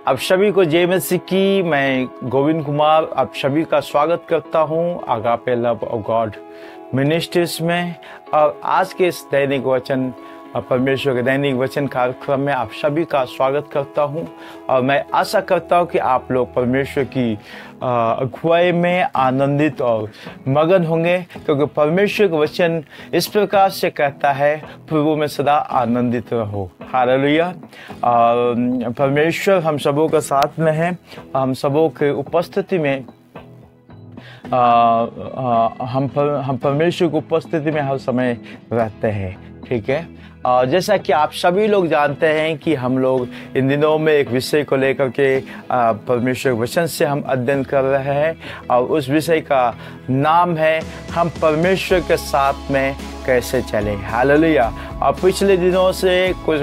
आप सभी को जय मसीह की। मैं गोविंद कुमार आप सभी का स्वागत करता हूं agape love of God ministries में। और आज के इस दैनिक वचन परमेश्वर के दैनिक वचन कार्यक्रम में आप सभी का स्वागत करता हूं। और मैं आशा करता हूं कि आप लोग परमेश्वर की अगुवाई में आनंदित और मगन होंगे, क्योंकि परमेश्वर का वचन इस प्रकार से कहता है, प्रभु में सदा आनंदित रहो। हालेलुया। परमेश्वर हम सबों के साथ में है। हम सबों के उपस्थिति में हम परमेश्वर की उपस्थिति में हर समय रहते हैं। ठीक है। जैसा कि आप सभी लोग जानते हैं कि हम लोग इन दिनों में एक विषय को लेकर के परमेश्वर वचन से हम अध्ययन कर रहे हैं, और उस विषय का नाम है हम परमेश्वर के साथ में कैसे चलें। हालेलुया। और पिछले दिनों से कुछ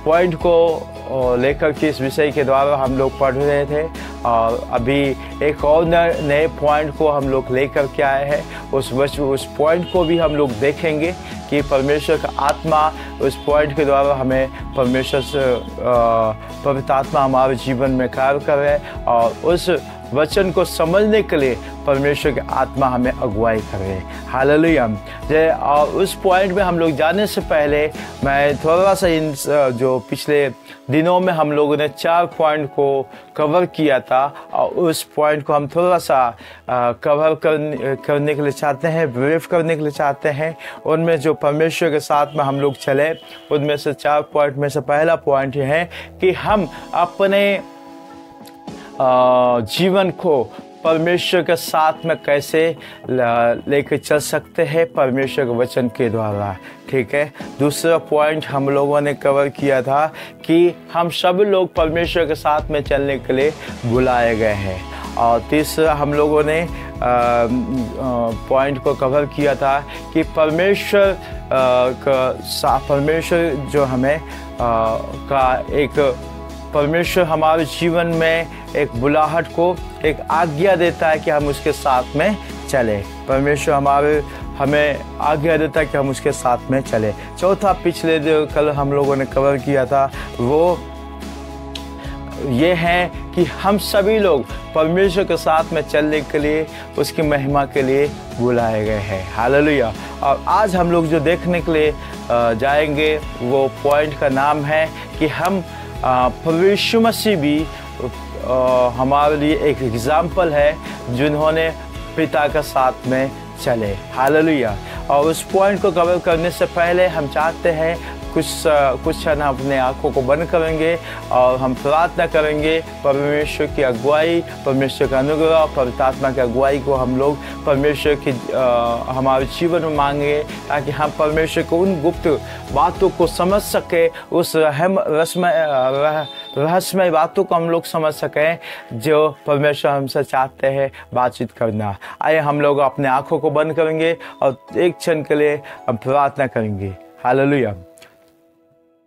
पॉइंट को लेकर के इस विषय के द्वारा हम लोग पढ़ रहे थे, और अभी एक और नए पॉइंट को हम लोग लेकर के आए हैं। उस पॉइंट को भी हम लोग देखेंगे कि परमेश्वर का आत्मा उस पॉइंट के द्वारा हमें परमेश्वर से पवित्र आत्मा हमारे जीवन में कार्य कर रहे हैं, और उस वचन को समझने के लिए परमेश्वर की आत्मा हमें अगुवाई कर रहे हैं। हालेलुया। और उस पॉइंट में हम लोग जाने से पहले मैं थोड़ा सा इन जो पिछले दिनों में हम लोगों ने 4 पॉइंट को कवर किया था, और उस पॉइंट को हम थोड़ा सा कवर करने के लिए चाहते हैं, ब्रीफ करने के लिए चाहते हैं। उनमें जो परमेश्वर के साथ में हम लोग चले, उनमें से 4 पॉइंट में से पहला पॉइंट ये है कि हम अपने जीवन को परमेश्वर के साथ में कैसे लेकर चल सकते हैं परमेश्वर के वचन के द्वारा। ठीक है। दूसरा पॉइंट हम लोगों ने कवर किया था कि हम सब लोग परमेश्वर के साथ में चलने के लिए बुलाए गए हैं। और तीसरा हम लोगों ने पॉइंट को कवर किया था कि परमेश्वर जो हमें परमेश्वर हमारे जीवन में एक बुलाहट को एक आज्ञा देता है कि हम उसके साथ में चले। परमेश्वर हमें आज्ञा देता है कि हम उसके साथ में चले। चौथा पिछले कल हम लोगों ने कवर किया था, वो ये है कि हम सभी लोग परमेश्वर के साथ में चलने के लिए, उसकी महिमा के लिए बुलाए गए हैं। हालेलुया। और आज हम लोग जो देखने के लिए जाएंगे, वो पॉइंट का नाम है कि हम प्रभु यीशु मसीह भी हमारे लिए एक एग्जाम्पल है, जिन्होंने पिता के साथ में चले। हालेलुया। और उस पॉइंट को कवर करने से पहले हम चाहते हैं कुछ क्षण अपने आँखों को बंद करेंगे और हम प्रार्थना करेंगे। परमेश्वर की अगुवाई, परमेश्वर का अनुग्रह, पवित्र आत्मा की अगुवाई को हम लोग परमेश्वर की हमारे जीवन में मांगे, ताकि हम परमेश्वर को उन गुप्त बातों को समझ सके, उस रहस्यमय बातों को हम लोग समझ सकें जो परमेश्वर हमसे चाहते हैं बातचीत करना। आइए हम लोग अपने आँखों को बंद करेंगे और एक क्षण के लिए हम प्रार्थना करेंगे। हालेलुया।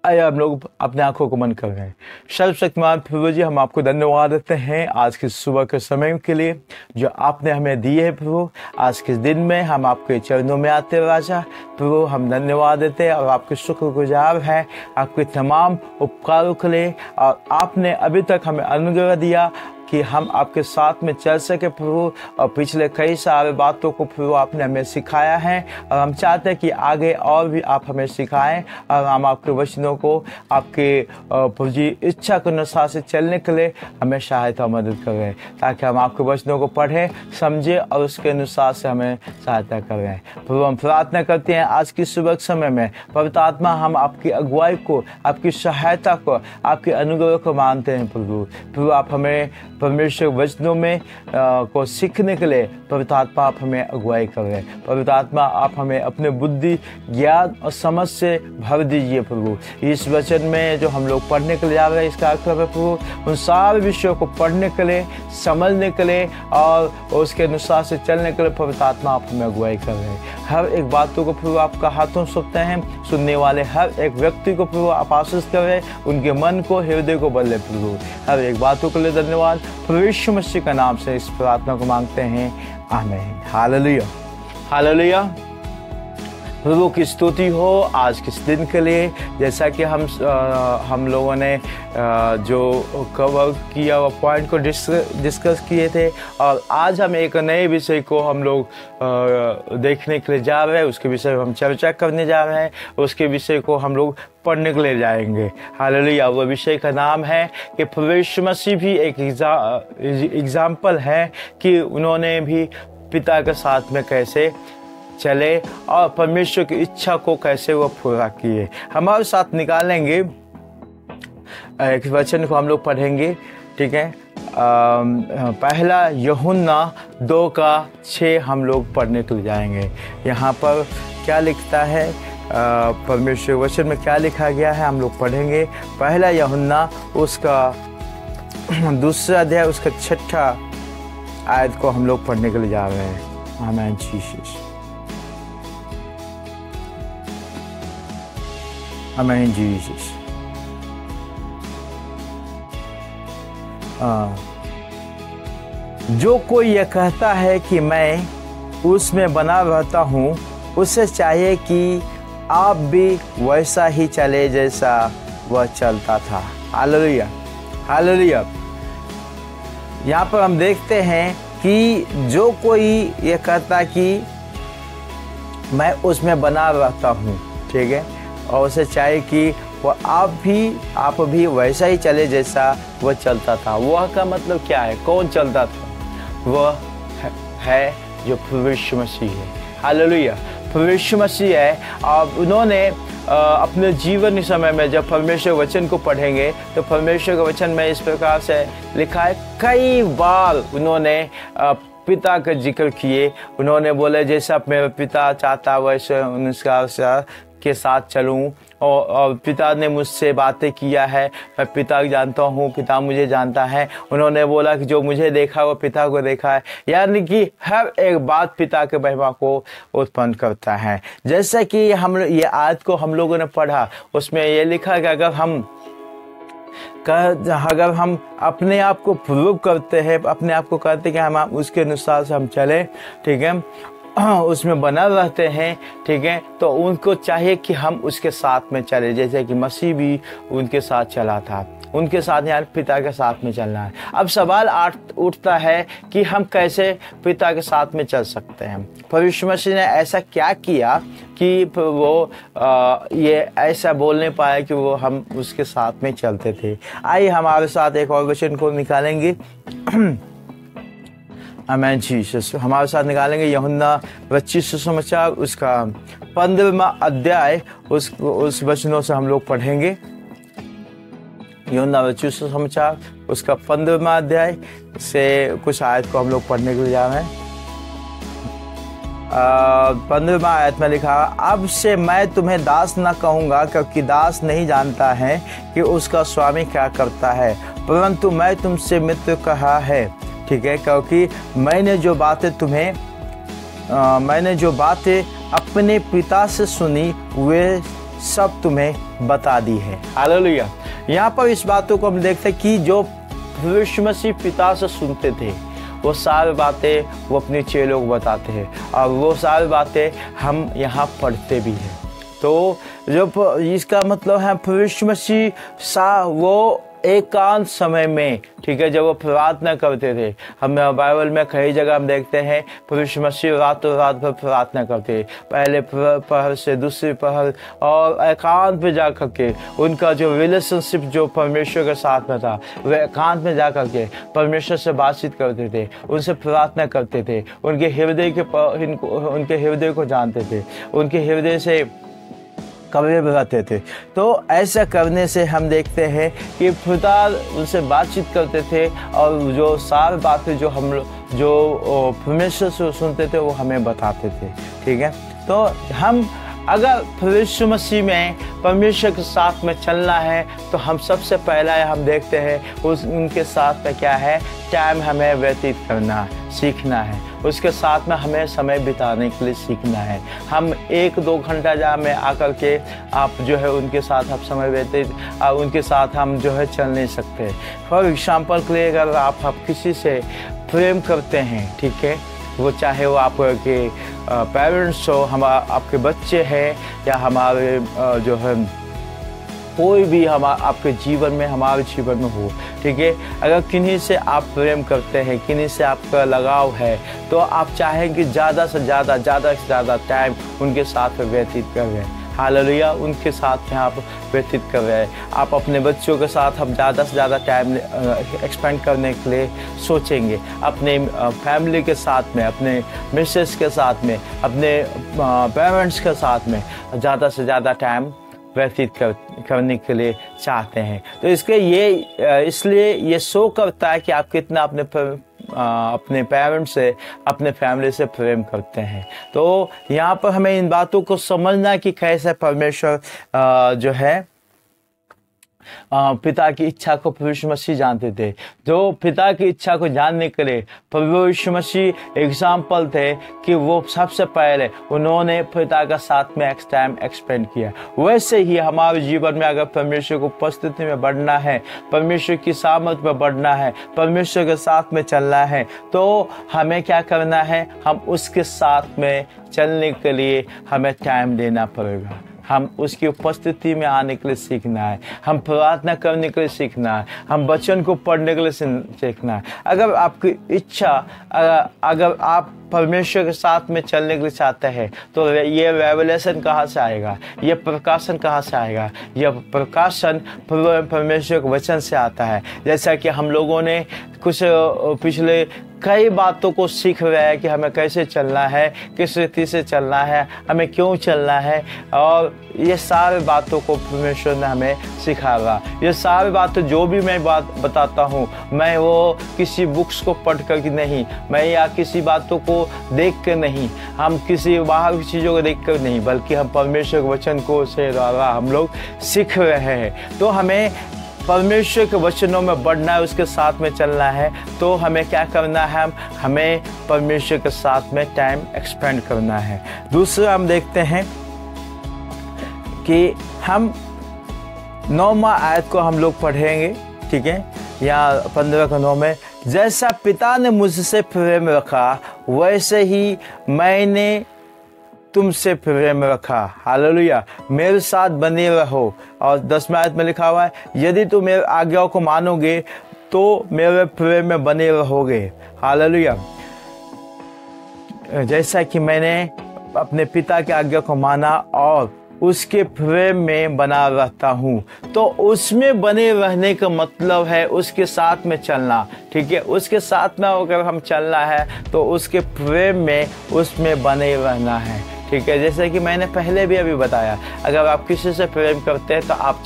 आइए हम लोग अपने आंखों को बंद कर रहे हैं। सर्वशक्तिमान प्रभु जी, हम आपको धन्यवाद देते हैं आज के सुबह के समय के लिए जो आपने हमें दिए है। प्रभु, आज के दिन में हम आपके चरणों में आते हैं राजा। प्रभु, हम धन्यवाद देते हैं और आपके शुक्रगुजार हैं आपके तमाम उपकारों के लिए। और आपने अभी तक हमें अनुग्रह दिया कि हम आपके साथ में चल सके प्रभु, और पिछले कई सारे बातों को प्रभु आपने हमें सिखाया है, और हम चाहते हैं कि आगे और भी आप हमें सिखाएं, और हम आपके वचनों को आपके प्रभु जी इच्छा के अनुसार से चलने के लिए हमें सहायता मदद करें, ताकि हम आपके वचनों को पढ़ें, समझें और उसके अनुसार से हमें सहायता करें। प्रभु, हम प्रार्थना करते हैं आज की सुबह के समय में पवित्र आत्मा, हम आपकी अगुवाई को, आपकी सहायता को, आपके अनुग्रह को मानते हैं। प्रभु, आप हमें परमेश्वर वचनों में को सीखने के लिए पवित्र आत्मा आप हमें अगुवाई कर रहे हैं। पवित्र आत्मा, आप हमें अपने बुद्धि, ज्ञान और समझ से भर दीजिए। प्रभु, इस वचन में जो हम लोग पढ़ने के लिए जा रहे हैं, इसका अर्थ है प्रभु, उन सारे विषयों को पढ़ने के लिए, समझने के लिए और उसके अनुसार से चलने के लिए पवित्र आत्मा आप हमें अगुवाई कर रहे हैं। हर एक बातों को प्रभु आपका हाथों सौंपते हैं। सुनने वाले हर एक व्यक्ति को प्रभु आप आशीष करें, उनके मन को, हृदय को बदले। प्रभु, हर एक बातों के लिए धन्यवाद। प्रभु यीशु मसीह का नाम से इस प्रार्थना को मांगते हैं, आमीन। हालेलुया। हालेलुया। प्रभु की स्तुति हो आज किस दिन के लिए। जैसा कि हम लोगों ने जो कवर किया हुआ पॉइंट को डिस्कस किए थे, और आज हम एक नए विषय को हम लोग देखने के लिए जा रहे हैं। उसके विषय में हम चर्चा करने जा रहे हैं, उसके विषय को हम लोग पढ़ने के लिए जाएंगे। हालेलुया। वो विषय का नाम है कि प्रभु यीशु मसीह भी एक एग्जाम्पल है कि उन्होंने भी पिता के साथ में कैसे चले और परमेश्वर की इच्छा को कैसे वो पूरा किए। हमारे साथ निकालेंगे एक वचन को हम लोग पढ़ेंगे, ठीक है। पहला यूहन्ना 2:6 हम लोग पढ़ने के लिए जाएंगे। यहाँ पर क्या लिखता है, परमेश्वर वचन में क्या लिखा गया है हम लोग पढ़ेंगे। पहला यूहन्ना उसका 2 अध्याय उसका 6 आयत को हम लोग पढ़ने के लिए जा रहे हैं। आमीन जीसस, आमीन जीसस। जो कोई यह कहता है कि मैं उसमें बना रहता हूँ, उसे चाहिए कि आप भी वैसा ही चले जैसा वह चलता था। Hallelujah, hallelujah. यहाँ पर हम देखते हैं कि जो कोई ये कहता कि मैं उसमें बना रहता हूँ, ठीक है, और उसे चाहिए कि वो आप भी वैसा ही चले जैसा वह चलता था। वह का मतलब क्या है, कौन चलता था? वह है जो प्रभु यीशु मसीह है। हालेलुया, प्रभु यीशु मसीह है। और उन्होंने अपने जीवन समय में जब परमेश्वर वचन को पढ़ेंगे तो परमेश्वर के वचन में इस प्रकार से लिखा है, कई बार उन्होंने पिता का जिक्र किए। उन्होंने बोले जैसा मेरा पिता चाहता वैसे उनका के साथ चलूं, और पिता ने मुझसे बातें किया है, मैं पिता को जानता हूँ, पिता मुझे जानता है। उन्होंने बोला कि जो मुझे देखा वो पिता को देखा है, यानी कि हर एक बात पिता के महिमा को उत्पन्न करता है। जैसे कि ये आयत को हम लोगों ने पढ़ा, उसमें ये लिखा कि अगर हम अपने आप को प्रूव करते हैं, अपने आप को कहते हैं कि हम उसके अनुसार से हम चले, ठीक है, उसमें बना रहते हैं, ठीक है, तो उनको चाहिए कि हम उसके साथ में चले, जैसे कि मसीह भी उनके साथ चला था। उनके साथ यार पिता के साथ में चलना है। अब सवाल उठता है कि हम कैसे पिता के साथ में चल सकते हैं। प्रभु यीशु मसीह ने ऐसा क्या किया कि वो ये ऐसा बोलने पाया कि वो हम उसके साथ में चलते थे। आइए हमारे साथ एक और वचन को निकालेंगे। आमीन जीसस। हमारे साथ निकालेंगे यूहन्ना 25 सुसमाचार उसका 15वां अध्याय, उस वचनों से हम लोग पढ़ेंगे। यूहन्ना 25 सुसमाचार उसका 15वां अध्याय से कुछ आयत को हम लोग पढ़ने के लिए जा रहे हैं। 15वां आयत में लिखा, अब से मैं तुम्हें दास न कहूँगा, क्योंकि दास नहीं जानता है कि उसका स्वामी क्या करता है, परंतु मैं तुमसे मित्र कहा है, ठीक है, क्योंकि मैंने जो बातें अपने पिता से सुनी वे सब तुम्हें बता दी है। हालेलुया। यहाँ पर इस बातों को हम देखते हैं कि जो यीशु मसीह पिता से सुनते थे वो सारी बातें वो अपने चेलों को बताते हैं, और वो सारी बातें हम यहाँ पढ़ते भी हैं। तो जो इसका मतलब है यीशु मसीह वो एकांत समय में, ठीक है, जब वो प्रार्थना करते थे, हम बाइबल में कई जगह हम देखते हैं यीशु मसीह रातों रात भर प्रार्थना करते, पहले पहर से दूसरी पहर, और एकांत में जा करके उनका जो रिलेशनशिप जो परमेश्वर के साथ में था, वे एकांत में जा करके परमेश्वर से बातचीत करते थे, उनसे प्रार्थना करते थे, उनके हृदय को जानते थे, उनके हृदय से कब्र रहते थे। तो ऐसा करने से हम देखते हैं कि पिता उनसे बातचीत करते थे, और जो सारी बातें जो हम जो परमेश्वर से सुनते थे वो हमें बताते थे, ठीक है। तो हम अगर यीशु मसीह में परमेश्वर के साथ में चलना है तो हम सबसे पहला हम देखते हैं उनके साथ में क्या है, टाइम हमें व्यतीत करना सीखना है, उसके साथ में हमें समय बिताने के लिए सीखना है। हम 1-2 घंटा जहाँ में आकर के आप जो है उनके साथ आप समय व्यतीत उनके साथ हम जो है चल नहीं सकते। फॉर एग्जाम्पल के लिए अगर आप किसी से प्रेम करते हैं, ठीक है, वो चाहे वो आपके पेरेंट्स हो, हम आपके बच्चे हैं, या हमारे जो है कोई भी हम आपके जीवन में, हमारे जीवन में हो, ठीक है। अगर किन्हीं से आप प्रेम करते हैं, किन्हीं से आपका लगाव है, तो आप चाहें कि ज़्यादा से ज़्यादा टाइम उनके साथ व्यतीत कर रहे हैं। हालेलुया, उनके साथ में आप व्यतीत कर रहे हैं। आप अपने बच्चों के साथ हम ज़्यादा से ज़्यादा टाइम एक्सपेंड करने के लिए सोचेंगे। अपने फैमिली के साथ में, अपने मिसेस के साथ में, अपने पेरेंट्स के साथ में ज़्यादा से ज़्यादा टाइम व्यतीत करने के लिए चाहते हैं। तो इसलिए ये शो करता है कि आप कितना अपने पेरेंट्स से, अपने फैमिली से प्रेम करते हैं। तो यहाँ पर हमें इन बातों को समझना कि कैसे परमेश्वर जो है पिता की इच्छा को प्रभु यीशु मसीह जानते थे। जो पिता की इच्छा को जानने के लिए प्रभु यीशु मसीह एग्जाम्पल थे कि वो सबसे पहले उन्होंने पिता का साथ में टाइम एक्सपेंड किया। वैसे ही हमारे जीवन में अगर परमेश्वर को उपस्थिति में बढ़ना है, परमेश्वर की सामर्थ में बढ़ना है, परमेश्वर के साथ में चलना है, तो हमें क्या करना है? हम उसके साथ में चलने के लिए हमें टाइम देना पड़ेगा। हम उसकी उपस्थिति में आने के लिए सीखना है, हम प्रार्थना करने के लिए सीखना है, हम वचन को पढ़ने के लिए सीखना है। अगर आपकी इच्छा, अगर आप परमेश्वर के साथ में चलने के लिए चाहते हैं, तो ये रेवलेशन कहाँ से आएगा? ये प्रकाशन कहाँ से आएगा? यह प्रकाशन परमेश्वर के वचन से आता है। जैसा कि हम लोगों ने कुछ पिछले कई बातों को सीख रहे हैं कि हमें कैसे चलना है, किस रीति से चलना है, हमें क्यों चलना है, और ये सारी बातों को परमेश्वर ने हमें सिखाया। ये सारी बातें जो भी मैं बात बताता हूँ, मैं वो किसी बुक्स को पढ़ कर नहीं, मैं या किसी बातों को देख कर नहीं, हम किसी बाहर की चीज़ों को देख कर नहीं, बल्कि हम परमेश्वर के वचन को से द्वारा हम लोग सीख रहे हैं। तो हमें परमेश्वर के वचनों में बढ़ना है, उसके साथ में चलना है। तो हमें क्या करना है? हमें परमेश्वर के साथ में टाइम एक्सपेंड करना है। दूसरा हम देखते हैं कि हम 9वां आयत को हम लोग पढ़ेंगे, ठीक है, या 15 का 9 में, जैसा पिता ने मुझसे प्रेम रखा वैसे ही मैंने तुमसे प्रेम रखा। हालेलुया, मेरे साथ बने रहो। और 10वें आयत में लिखा हुआ है, यदि तुम मेरे आज्ञाओं को मानोगे तो मेरे प्रेम में बने रहोगे। हालेलुया, जैसा कि मैंने अपने पिता की आज्ञा को माना और उसके प्रेम में बना रहता हूँ। तो उसमें बने रहने का मतलब है उसके साथ में चलना, ठीक है। उसके साथ में अगर हम चलना है तो उसके प्रेम में, उसमें बने रहना है, ठीक है। जैसे कि मैंने पहले भी अभी बताया, अगर आप किसी से प्रेम करते हैं तो आप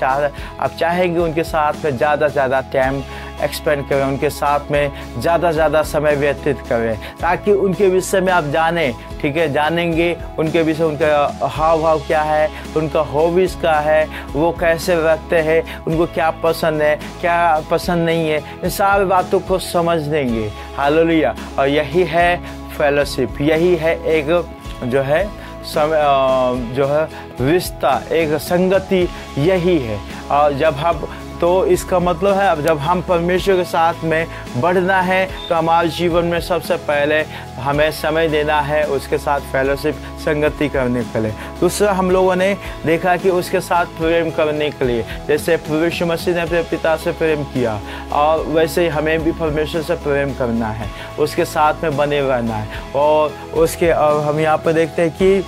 चाहेंगे उनके साथ में ज़्यादा से ज़्यादा टाइम एक्सपेंड करें, उनके साथ में ज़्यादा से ज़्यादा समय व्यतीत करें, ताकि उनके विषय में आप जानें, ठीक है। जानेंगे उनके विषय, उनका हाव भाव क्या है, उनका हॉबीज़ क्या है, वो कैसे रखते हैं, उनको क्या पसंद है, क्या पसंद नहीं है, इन सारी बातों को समझ लेंगे। हालेलुया, और यही है फेलोशिप, यही है एक जो है रिश्ता, एक संगति, यही है। और जब हम, तो इसका मतलब है अब जब हम परमेश्वर के साथ में बढ़ना है तो हमारे जीवन में सबसे पहले हमें समय देना है उसके साथ फेलोशिप, संगति करने के लिए। दूसरा हम लोगों ने देखा कि उसके साथ प्रेम करने के लिए, जैसे प्रभु यीशु मसीह ने अपने पिता से प्रेम किया, और वैसे ही हमें भी परमेश्वर से प्रेम करना है, उसके साथ में बने रहना है। और हम यहाँ पर देखते हैं कि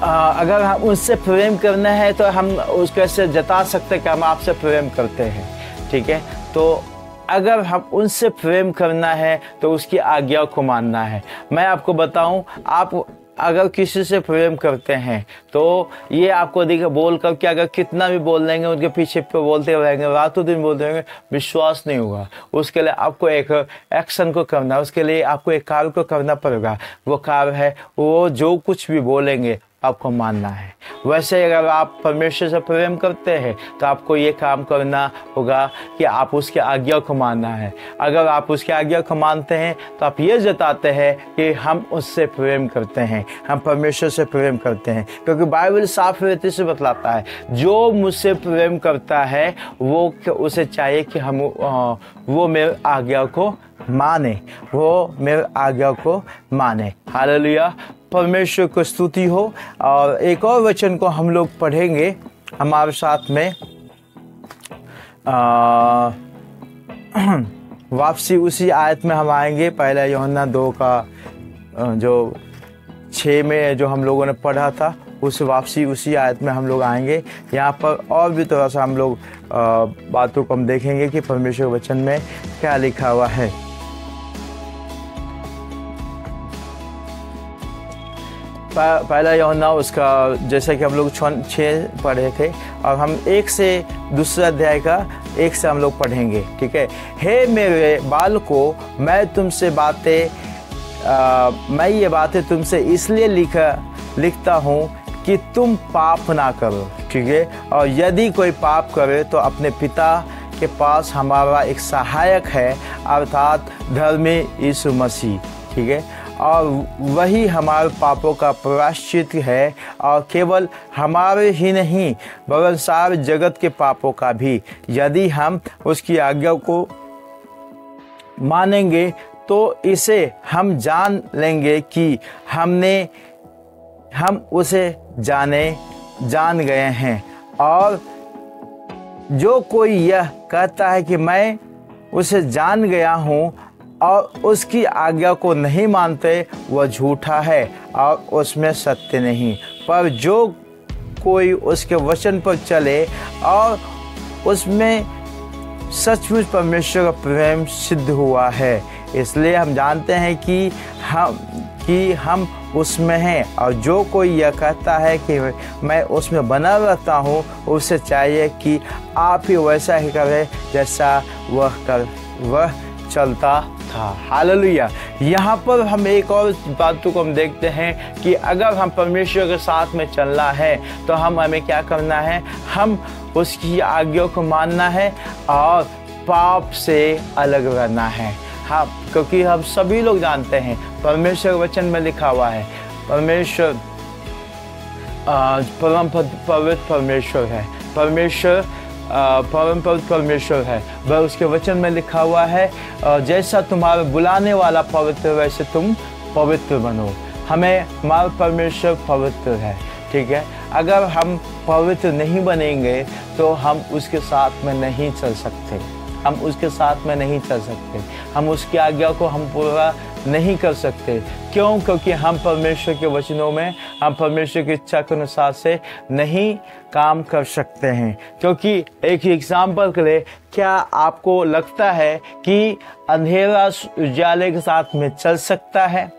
अगर हम उससे प्रेम करना है तो हम उसको ऐसे जता सकते हैं कि हम आपसे प्रेम करते हैं, ठीक है। तो अगर हम उनसे प्रेम करना है तो उसकी आज्ञा को मानना है। मैं आपको बताऊं, आप अगर किसी से प्रेम करते हैं तो ये आपको देखिए बोल कर कि अगर कितना भी बोल देंगे, उनके पीछे पे बोलते रहेंगे, रातों दिन बोलते रहेंगे, विश्वास नहीं होगा। उसके लिए आपको एक एक्शन को करना है, उसके लिए आपको एक कार्य को करना पड़ेगा। वो कार्य है, वो जो कुछ भी बोलेंगे आपको मानना है। वैसे अगर आप परमेश्वर से प्रेम करते हैं तो आपको ये काम करना होगा कि आप उसके आज्ञा को मानना है। अगर आप उसके आज्ञा को मानते हैं तो आप ये जताते हैं कि हम उससे प्रेम करते हैं, हम परमेश्वर से प्रेम करते हैं। क्योंकि बाइबल साफ रीति से बतलाता है, जो मुझसे प्रेम करता है वो उसे चाहिए कि वो मेरे आज्ञा को माने, वो मेरे आज्ञा को माने। हालेलुया, परमेश्वर को स्तुति हो। और एक और वचन को हम लोग पढ़ेंगे हमारे साथ में, वापसी उसी आयत में हम आएंगे। पहला यूहन्ना 2 का जो 6 में जो हम लोगों ने पढ़ा था, उस वापसी उसी आयत में हम लोग आएंगे। यहाँ पर और भी थोड़ा सा हम लोग बातों को हम देखेंगे कि परमेश्वर के वचन में क्या लिखा हुआ है। पहला यूहन्ना उसका जैसा कि हम लोग 6 पढ़े थे, और हम 1 से दूसरा अध्याय का 1 से हम लोग पढ़ेंगे। ठीक है। हे मेरे बालकों, मैं ये बातें तुमसे इसलिए लिखता हूँ कि तुम पाप ना करो। ठीक है। और यदि कोई पाप करे तो अपने पिता के पास हमारा एक सहायक है, अर्थात धर्मी यीशु मसीह। ठीक है। और वही हमारे पापों का प्रायश्चित है, और केवल हमारे ही नहीं बल्कि सारे जगत के पापों का भी। यदि हम उसकी आज्ञा को मानेंगे तो इसे हम जान लेंगे कि हम उसे जान गए हैं। और जो कोई यह कहता है कि मैं उसे जान गया हूँ और उसकी आज्ञा को नहीं मानते, वह झूठा है और उसमें सत्य नहीं। पर जो कोई उसके वचन पर चले और उसमें सचमुच परमेश्वर का प्रेम सिद्ध हुआ है। इसलिए हम जानते हैं कि हम उसमें हैं। और जो कोई यह कहता है कि मैं उसमें बना रहता हूँ, उसे चाहिए कि आप ही वैसा ही करें जैसा वह चलता था। हालेलुया। यहाँ पर हम एक और बातों को हम देखते हैं कि अगर हम परमेश्वर के साथ में चलना है तो हमें क्या करना है, हम उसकी आज्ञा को मानना है और पाप से अलग रहना है। हाँ, क्योंकि हम सभी लोग जानते हैं परमेश्वर के वचन में लिखा हुआ है, परमेश्वर परम पवित्र परमेश्वर है, परमेश्वर परम पवित्र परमेश्वर है। वह उसके वचन में लिखा हुआ है, जैसा तुम्हारे बुलाने वाला पवित्र वैसे तुम पवित्र बनो। हमारा परमेश्वर पवित्र है। ठीक है। अगर हम पवित्र नहीं बनेंगे तो हम उसके साथ में नहीं चल सकते, हम उसकी आज्ञा को हम पूरा नहीं कर सकते। क्यों? क्योंकि हम परमेश्वर के वचनों में, हम परमेश्वर की इच्छा के अनुसार से नहीं काम कर सकते हैं। क्योंकि एक एग्जाम्पल के लिए, क्या आपको लगता है कि अंधेरा उजाले के साथ में चल सकता है?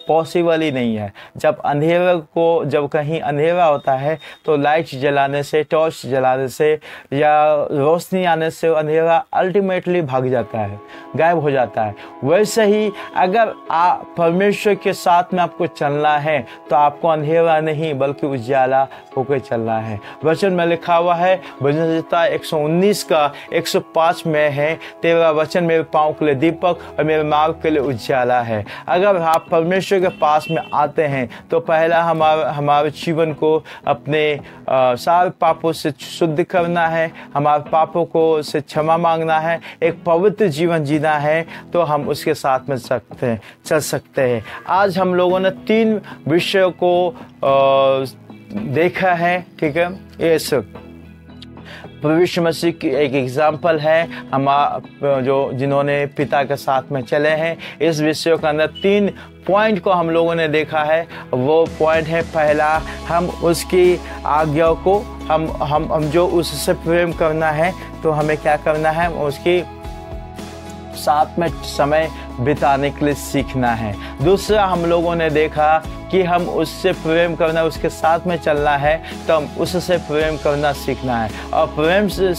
पॉसिबल ही नहीं है। जब कहीं अंधेरा होता है तो लाइट जलाने से, टॉर्च जलाने से या रोशनी आने से अंधेरा अल्टीमेटली भाग जाता है, गायब हो जाता है। वैसे ही अगर आप परमेश्वर के साथ में आपको चलना है तो आपको अंधेरा नहीं बल्कि उजाला होकर चलना है। वचन में लिखा हुआ है, भजन संहिता 119 का 105 में है, तेरा वचन मेरे पाँव के लिए दीपक और मेरे मार्ग के लिए उजाला है। अगर आप परमेश्वर के पास में आते हैं तो पहला हमारे जीवन को अपने सारे पापों से शुद्ध करना है, हमारे पापों को से क्षमा मांगना है, एक पवित्र जीवन जीना है, तो हम उसके साथ में चल सकते हैं। आज हम लोगों ने 3 विषयों को देखा है। ठीक है। ये सब प्रभु यीशु मसीह की एक एग्जाम्पल है, जिन्होंने पिता के साथ में चले हैं। इस विषय के अंदर 3 पॉइंट को हम लोगों ने देखा है। वो पॉइंट है, पहला, हम उसकी आज्ञा को हम जो उससे प्रेम करना है तो हमें क्या करना है, उसकी साथ में समय बिताने के लिए सीखना है। दूसरा, हम लोगों ने देखा कि हम उससे प्रेम करना, उसके साथ में चलना है, तो हम उससे प्रेम करना सीखना है। और प्रेम से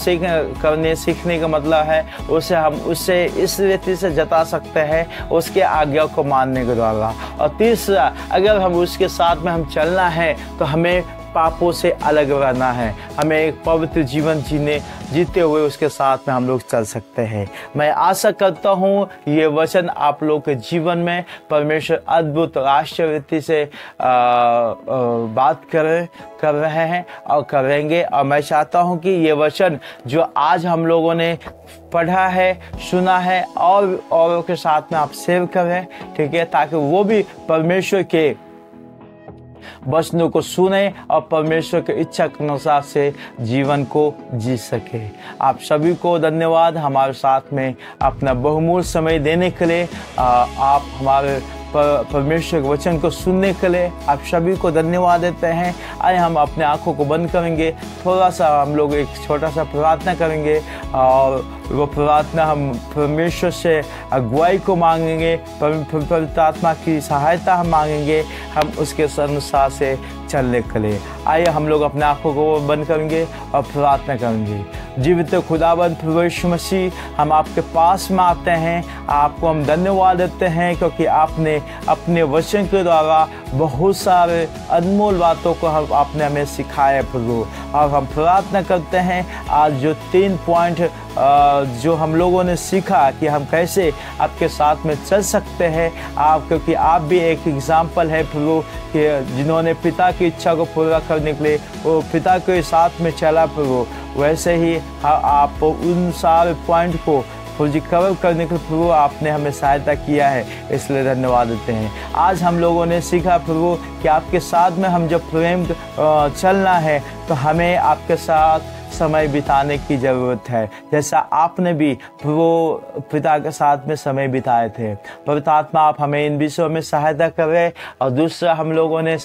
सीखने का मतलब है उससे इस रीति से जता सकते हैं उसके आज्ञा को मानने के द्वारा। और तीसरा, अगर हम उसके साथ में हम चलना है तो हमें पापों से अलग रहना है, हमें एक पवित्र जीवन जीते हुए उसके साथ में हम लोग चल सकते हैं। मैं आशा करता हूँ ये वचन आप लोग के जीवन में परमेश्वर अद्भुत राष्ट्रीय रीति से बात कर रहे हैं और करेंगे। और मैं चाहता हूँ कि ये वचन जो आज हम लोगों ने पढ़ा है, सुना है, और औरों के साथ में आप शेयर करें, ठीक है, ताकि वो भी परमेश्वर के वचनों को सुने और परमेश्वर की इच्छा के अनुसार से जीवन को जी सके। आप सभी को धन्यवाद हमारे साथ में अपना बहुमूल्य समय देने के लिए। आप हमारे परमेश्वर के वचन को सुनने के लिए आप सभी को धन्यवाद देते हैं। आइए हम अपने आंखों को बंद करेंगे, थोड़ा सा हम लोग एक छोटा सा प्रार्थना करेंगे और वो प्रार्थना हम परमेश्वर से अगुवाई को मांगेंगे, पवित्र आत्मा की सहायता हम मांगेंगे, हम उसके अनुसार से चलने के लिए। आइए हम लोग अपने आंखों को बंद करेंगे और प्रार्थना करेंगे। जीवित खुदाबंद प्रभु यीशु मसीह, हम आपके पास में आते हैं, आपको हम धन्यवाद देते हैं क्योंकि आपने अपने वचन के द्वारा बहुत सारे अनमोल बातों को आपने हमें सिखाया प्रभु। और हम प्रार्थना करते हैं आज जो 3 पॉइंट जो हम लोगों ने सीखा कि हम कैसे आपके साथ में चल सकते हैं, क्योंकि आप भी एक एग्जाम्पल है प्रभु कि जिन्होंने पिता की इच्छा को पूरा करने के लिए वो पिता के साथ में चला प्रभु, वैसे ही आप उन सारे पॉइंट को कवर करने के प्रभु आपने हमें सहायता किया है, इसलिए धन्यवाद देते हैं। आज हम लोगों ने सीखा प्रभु कि आपके साथ में हम जब प्रेम चलना है तो हमें आपके साथ समय बिताने की ज़रूरत है, जैसा आपने भी प्रभु पिता के साथ में समय बिताए थे। पवित्र आत्मा आप हमें इन विषयों में सहायता करें। और दूसरा हम लोगों ने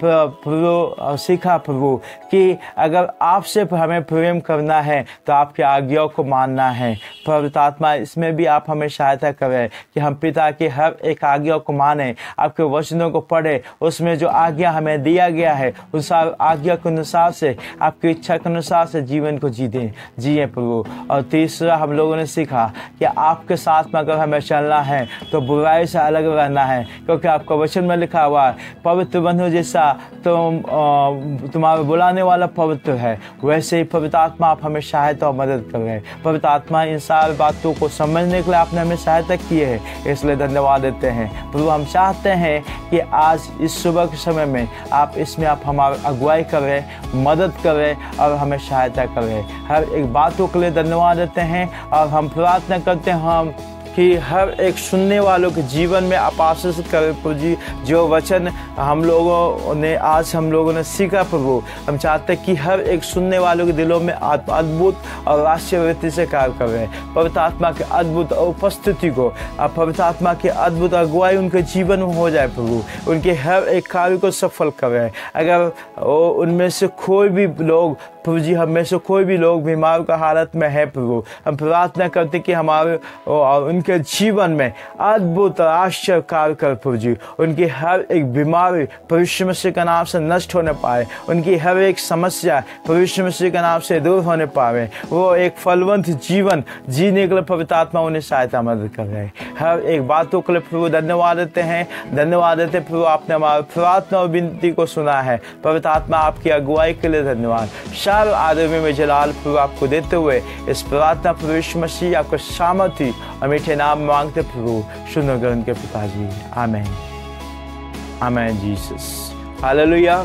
प्रभु सीखा प्रभु कि अगर आपसे हमें प्रेम करना है तो आपकी आज्ञाओं को मानना है। पवित्र आत्मा इसमें भी आप हमें सहायता करें कि हम पिता की हर एक आज्ञा को माने, आपके वचनों को पढ़े, उसमें जो आज्ञा हमें दिया गया है उस आज्ञा के अनुसार से, आपकी इच्छा के अनुसार से जीवन को जिए प्रभु। और तीसरा हम लोगों ने सीखा कि आपके साथ में अगर हमें चलना है तो बुराई से अलग रहना है, क्योंकि आपका वचन में लिखा हुआ है पवित्र बनो जैसा तुम्हारा बुलाने वाला पवित्र है, वैसे ही पवित्र आत्मा आप हमें सहायता और मदद कर रहे हैं। पवित्र आत्मा इन सारी बातों को समझने के लिए आपने हमें सहायता की है, इसलिए धन्यवाद देते हैं प्रभु। हम चाहते हैं कि आज इस सुबह के समय में आप इसमें आप हमारी अगुवाई करें, मदद करें और हमें सहायता करें। हर एक बातों के लिए धन्यवाद देते हैं और हम प्रार्थना करते हैं हम कि हर एक सुनने वालों के जीवन में आप आशीष करें प्रभु जी। जो वचन हम लोगों ने सीखा प्रभु, हम चाहते हैं कि हर एक सुनने वालों के दिलों में अद्भुत और राष्ट्रीय रीति से कार्य करें। पवित्र आत्मा के अद्भुत उपस्थिति को, पवित्र आत्मा की अद्भुत अगुवाई उनके जीवन में हो जाए प्रभु, उनके हर एक कार्य को सफल करें। अगर उनमें से कोई भी लोग प्रभु जी, हम में से कोई भी लोग बीमार का हालत में है प्रभु, हम प्रार्थना करते कि हमारे उनके जीवन में अद्भुत आश्चर्य कार्य कर प्रभु जी। उनकी हर एक बीमारी प्रभु मसीह के नाम से नष्ट होने पाए, उनकी हर एक समस्या प्रभु मसीह के नाम से दूर होने पाए, वो एक फलवंत जीवन जीने के लिए पवित्र आत्मा उन्हें सहायता मदद कर रहे हैं। हर एक बातों के लिए प्रभु धन्यवाद देते हैं, धन्यवाद देते प्रभु। आपने हमारी प्रार्थना और विनती को सुना है। पवित्र आत्मा आपकी अगुवाई के लिए धन्यवाद। सारे आदमी में जलाल प्रभु आपको देते हुए इस प्रार्थना प्रभु मसीह आपको सामर्थ्य और मीठे नाम मांगते प्रभु, सुनो ग्रहण के पिताजी, आमीन आमीन जीसस। Hallelujah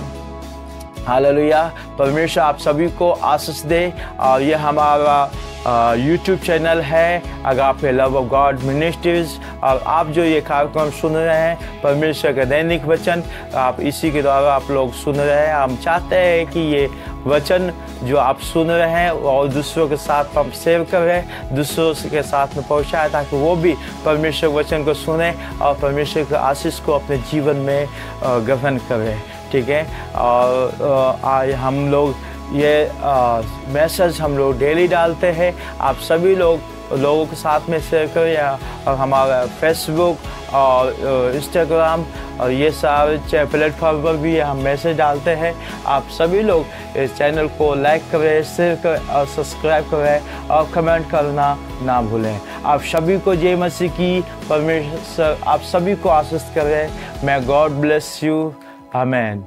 hallelujah. परमेश्वर आप सभी को आशीष दे। और यह हमारा यूट्यूब चैनल है agape love of God ministries, और आप जो ये कार्यक्रम सुन रहे हैं परमेश्वर का दैनिक वचन, आप इसी के द्वारा आप लोग सुन रहे हैं। हम चाहते हैं कि ये वचन जो आप सुन रहे हैं और दूसरों के साथ हम शेयर करें, दूसरों के साथ में पहुँचाएं, ताकि वो भी परमेश्वर वचन को सुने और परमेश्वर के आशीष को अपने जीवन में ग्रहण करें, ठीक है। और आज हम लोग ये मैसेज हम लोग डेली डालते हैं। आप सभी लोग लोगों के साथ में शेयर करें। और हमारा फेसबुक और इंस्टाग्राम और ये सारे प्लेटफॉर्म पर भी हम मैसेज डालते हैं। आप सभी लोग इस चैनल को लाइक करें, शेयर करें और सब्सक्राइब करें और कमेंट करना ना भूलें। आप सभी को जय मसीह की। परमेश्वर आप सभी को आशीष करें। मैं गॉड ब्लेस यू। आमेन।